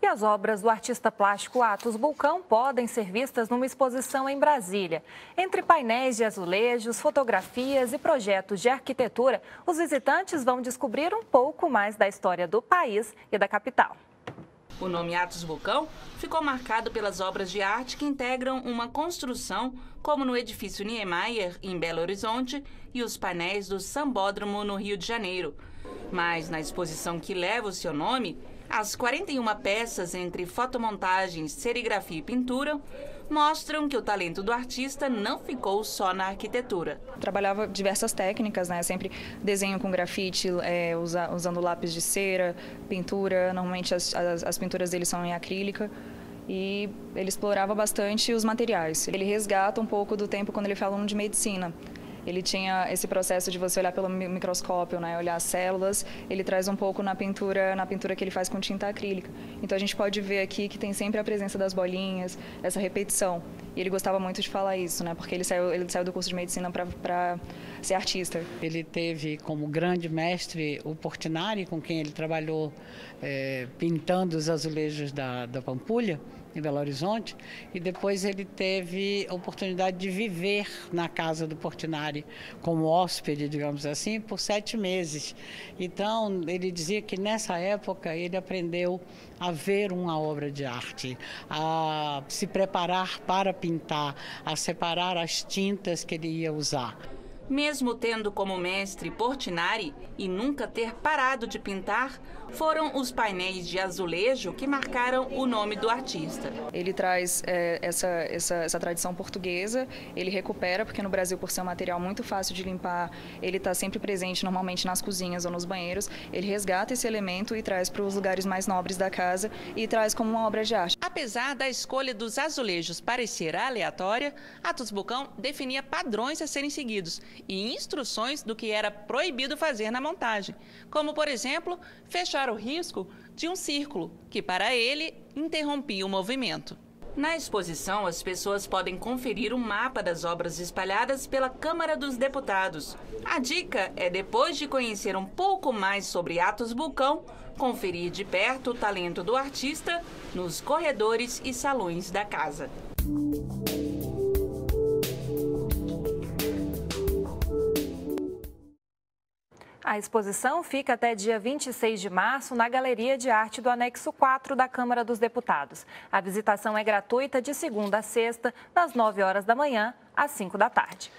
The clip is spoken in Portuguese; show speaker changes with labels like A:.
A: as obras do artista plástico Atos Bulcão podem ser vistas numa exposição em Brasília. Entre painéis de azulejos, fotografias e projetos de arquitetura, os visitantes vão descobrir um pouco mais da história do país e da capital.
B: O nome Atos Bulcão ficou marcado pelas obras de arte que integram uma construção, como no edifício Niemeyer, em Belo Horizonte, e os painéis do Sambódromo, no Rio de Janeiro. Mas na exposição que leva o seu nome, as 41 peças entre fotomontagens, serigrafia e pintura mostram que o talento do artista não ficou só na arquitetura.
C: Trabalhava diversas técnicas, né? Sempre desenho com grafite, usando lápis de cera, pintura. Normalmente as pinturas dele são em acrílica. E ele explorava bastante os materiais. Ele resgata um pouco do tempo quando ele foi aluno de medicina. Ele tinha esse processo de você olhar pelo microscópio, né? Olhar as células. Ele traz um pouco na pintura que ele faz com tinta acrílica. Então a gente pode ver aqui que tem sempre a presença das bolinhas, essa repetição. E ele gostava muito de falar isso, né? Porque ele saiu do curso de medicina para ser artista.
D: Ele teve como grande mestre o Portinari, com quem ele trabalhou pintando os azulejos da Pampulha, em Belo Horizonte, e depois ele teve a oportunidade de viver na casa do Portinari como hóspede, digamos assim, por 7 meses. Então, ele dizia que nessa época ele aprendeu a ver uma obra de arte, a se preparar para pintar, a separar as tintas que ele ia usar.
B: Mesmo tendo como mestre Portinari e nunca ter parado de pintar, foram os painéis de azulejo que marcaram o nome do artista.
C: Ele traz essa tradição portuguesa, ele recupera, porque no Brasil, por ser um material muito fácil de limpar, ele está sempre presente normalmente nas cozinhas ou nos banheiros. Ele resgata esse elemento e traz para os lugares mais nobres da casa e traz como uma obra de arte.
B: Apesar da escolha dos azulejos parecer aleatória, Atos Bulcão definia padrões a serem seguidos e instruções do que era proibido fazer na montagem, como, por exemplo, fechar o risco de um círculo, que para ele interrompia o movimento. Na exposição, as pessoas podem conferir um mapa das obras espalhadas pela Câmara dos Deputados. A dica é, depois de conhecer um pouco mais sobre Atos Bulcão, conferir de perto o talento do artista nos corredores e salões da casa.
A: A exposição fica até dia 26 de março na Galeria de Arte do Anexo 4 da Câmara dos Deputados. A visitação é gratuita de segunda a sexta, das 9 horas da manhã às 5 da tarde.